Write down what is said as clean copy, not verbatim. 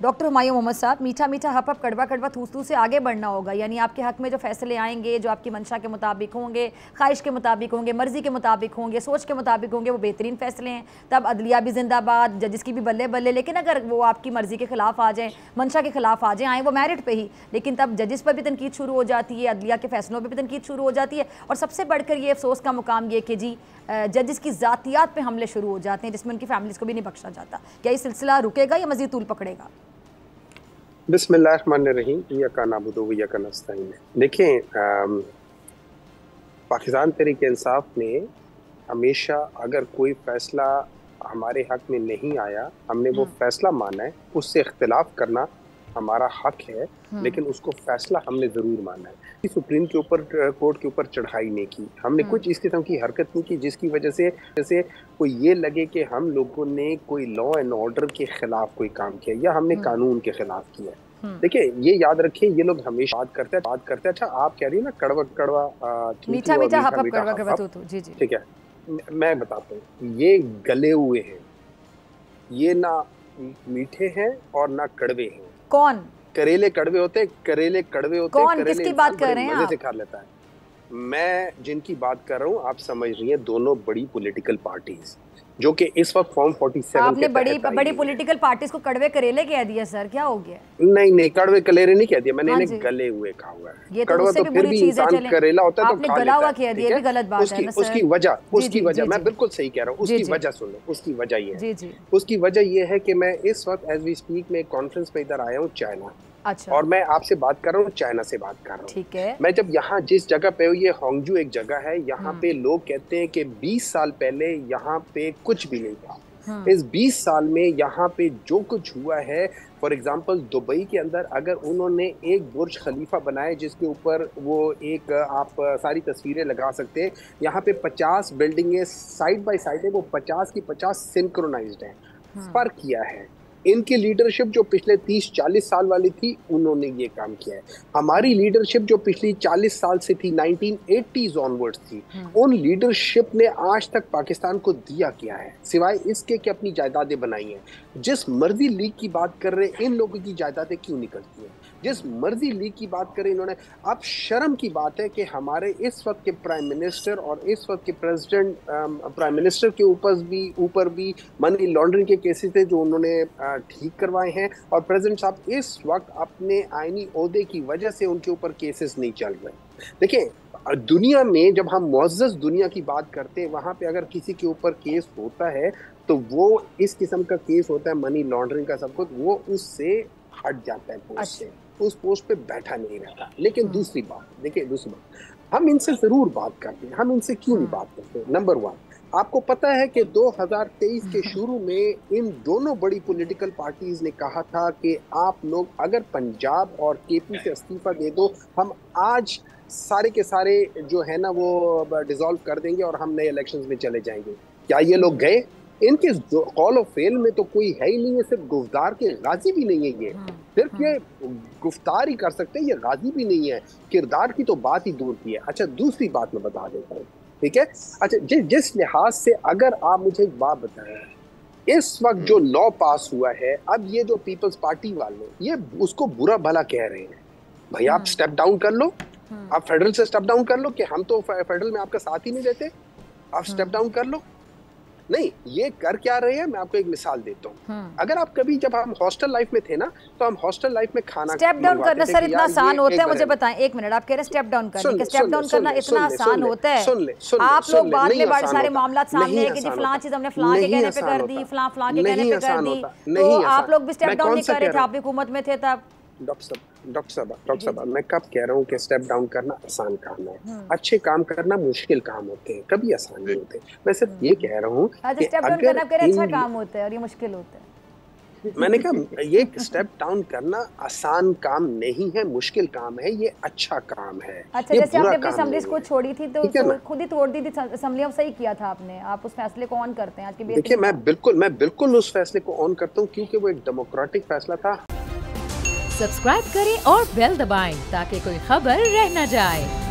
Doctor Humayun Mohammad साहब, मीठा मीठा हप हप कड़वा कड़वा थूस थूस से आगे बढ़ना होगा, यानी आपके हक में जो फैसले आएंगे, जो आपकी मंशा के मुताबिक होंगे, ख्वाहिश के मुताबिक होंगे, मर्जी के मुताबिक होंगे, सोच के मुताबिक होंगे, वो बेहतरीन फैसले हैं। तब अदलिया भी जिंदाबाद, जजिस की भी बल्ले बल्ले। लेकिन अगर वो आपकी मर्जी के खिलाफ आ जाएँ, मंशा के खिलाफ आ जाएँ, आए वो मेरिट पे ही, लेकिन तब जजिस पर भी तनकीद शुरू हो जाती है, अदलिया के फैसलों पर भी तनकीद शुरू हो जाती है। और सबसे बढ़कर ये अफसोस का मुकाम ये कि जी जजिस की ज़ातियात पे हमले शुरू हो जाते हैं, जिसमें उनकी फैमिलीज़ को भी नहीं बख्शा जाता। क्या ये सिलसिला रुकेगा या मज़ीद तूल पकड़ेगा? बिस्मिल्लाहिर्रहमानिर्रहीम, इय्याका नअबुदु व इय्याका नस्तईन। देखें, पाकिस्तान तहरीक इंसाफ ने हमेशा अगर कोई फैसला हमारे हक में नहीं आया, हमने वो फैसला माना है, उससे इख्तिलाफ करना हमारा हक है, लेकिन उसको फैसला हमने जरूर माना है। सुप्रीम के ऊपर, कोर्ट के ऊपर चढ़ाई नहीं की, हमने कुछ इस किस्म की हरकत नहीं की जिसकी वजह से जैसे कोई ये लगे कि हम लोगों ने कोई लॉ एंड ऑर्डर के खिलाफ कोई काम किया या हमने कानून के खिलाफ किया। देखिए, ये याद रखें, ये लोग हमेशा बात करते हैं। अच्छा, आप कह रही है ना कड़वा कड़वा मीठा मीठा हप हप कड़वा कड़वा थू, जी जी, ठीक है, मैं बताता हूँ, ये गले हुए हैं, ये ना मीठे हैं और ना कड़वे हैं। कौन? करेले कड़वे होते, करेले कड़वे होते। कौन? किसकी बात कर रहे हैं आप? मजे से खा लेता है। मैं जिनकी बात कर रहा हूँ, आप समझ रही हैं, दोनों बड़ी पॉलिटिकल पार्टीज जो कि इस वक्त फॉर्म 47 आपने बड़ी पॉलिटिकल पार्टीज को कड़वे करेले कह दिया सर, क्या हो गया? नहीं, कड़वे कलेरे नहीं कह दिया मैंने, इन्हें गले हुए कहा हुआ है। ये कड़वा तो फिर भी इंसान करेला होता है, आपने गला हुआ कह दिया, ये भी गलत बात है। उसकी वजह मैं बिल्कुल सही कह रहा हूँ, उसकी वजह सुन लो। उसकी वजह ये है, उसकी वजह ये है कि मैं इस वक्त एज वी स्पीक में कॉन्फ्रेंस में इधर आया हूँ चाइना। अच्छा। और मैं आपसे बात कर रहा हूँ, चाइना से बात कर रहा हूँ। ठीक है। मैं जब यहाँ जिस जगह पे हूँ, ये होंगजू एक जगह है, यहाँ पे लोग कहते हैं कि 20 साल पहले यहाँ पे कुछ भी नहीं था। इस 20 साल में यहाँ पे जो कुछ हुआ है, फॉर एग्जाम्पल दुबई के अंदर अगर उन्होंने एक बुर्ज खलीफा बनाया जिसके ऊपर वो एक आप सारी तस्वीरें लगा सकते हैं, यहाँ पे 50 बिल्डिंगें साइड बाय साइड है, वो 50 की 50 सिंक्रोनाइज्ड है। फर्क किया है, इनकी लीडरशिप जो पिछले 30-40 साल वाली थी, उन्होंने ये काम किया है। हमारी लीडरशिप जो पिछली 40 साल से थी, 1980s ऑनवर्ड्स थी, उन लीडरशिप ने आज तक पाकिस्तान को दिया क्या है, सिवाय इसके कि अपनी जायदादें बनाई हैं। जिस मर्जी लीग की बात कर रहे, इन लोगों की जायदादें क्यों निकलती हैं? जिस मर्जी लीग की बात करें इन्होंने। अब शर्म की बात है कि हमारे इस वक्त के प्राइम मिनिस्टर और इस वक्त के प्रेसिडेंट, प्राइम मिनिस्टर के ऊपर भी मनी लॉन्ड्रिंग के केसेस थे जो उन्होंने ठीक करवाए हैं, और प्रेसिडेंट साहब इस वक्त अपने आईनी ओहदे की वजह से उनके ऊपर केसेस नहीं चल रहे। देखिए, दुनिया में जब हम मुअज़्ज़ज़ दुनिया की बात करते हैं, वहां पे अगर किसी के ऊपर केस होता है तो वो इस किस्म का केस होता है मनी लॉन्ड्रिंग का, सब कुछ, वो उससे हट जाता है पोस्ट से, उस पोस्ट पे बैठा नहीं रहता। लेकिन दूसरी बात, देखिए दूसरी बात, हम इनसे जरूर बात करते हैं। हम इनसे क्यों नहीं बात करते? नंबर 1, आपको पता है कि 2023 के शुरू में इन दोनों बड़ी पॉलिटिकल पार्टीज ने कहा था कि आप लोग अगर पंजाब और केपी से इस्तीफा दे दो, हम आज सारे के सारे जो है ना वो डिसॉल्व कर देंगे और हम नए इलेक्शंस में चले जाएंगे। क्या ये लोग गए? इनके कॉल ऑफ फेल में तो कोई है ही नहीं है, सिर्फ गुफ्तार के गाजी भी नहीं है, ये सिर्फ ये गुफ्तार ही कर सकते हैं, ये गाजी भी नहीं है, किरदार की तो बात ही दूर की है। अच्छा, दूसरी बात मैं बता देता हूँ, ठीक है? अच्छा, जिस लिहाज से अगर आप मुझे एक बात बताएं, इस वक्त जो लॉ पास हुआ है, अब ये जो पीपल्स पार्टी वाले ये उसको बुरा भला कह रहे हैं। भाई आप स्टेप डाउन कर लो, आप फेडरल से स्टेप डाउन कर लो, कि हम तो फेडरल में आपका साथ ही नहीं देते, आप स्टेप डाउन कर लो। नहीं, ये कर क्या रहे हैं, मैं आपको एक मिसाल देता हूँ। अगर आप कभी, जब हम हॉस्टल लाइफ में थे ना, तो हम हॉस्टल लाइफ में खाना स्टेप डाउन करना सर इतना आसान होता है? मुझे बताएं, एक मिनट, आप कह रहे हैं स्टेप डाउन करना, स्टेप डाउन करना इतना आसान होता है? आप लोग बाद में बड़े सारे मामला सामने है कि जी फलां चीज हमने फलां के कहने पे कर दी, फलां के कहने पे कर दी, तो आप लोग भी स्टेप डाउन नहीं कर रहे थे, आप भी हुकूमत में थे तब। डॉक्टर साहब, मैं कब कह रहा हूँ कि स्टेप डाउन करना आसान काम है? अच्छे काम करना मुश्किल काम होते हैं, कभी आसान नहीं होते। मैं सिर्फ ये कह रहा हूँ कि स्टेप डाउन करना अच्छा काम होता है और ये मुश्किल होता है। मैंने कहा ये स्टेप डाउन करना आसान काम नहीं है, मुश्किल काम है, ये अच्छा काम है। अच्छा, जैसे आपने अपनी असेंबलीज को छोड़ी थी तो खुद ही तोड़ दी थी असेंबली, सही किया था आपने, आप उस फैसले को ऑन करते हैं आज की? देखिए, मैं बिल्कुल उस फैसले को ऑन करता हूँ क्योंकि वो एक डेमोक्रेटिक फैसला था। सब्सक्राइब करें और बेल दबाएं ताकि कोई खबर रह न जाए।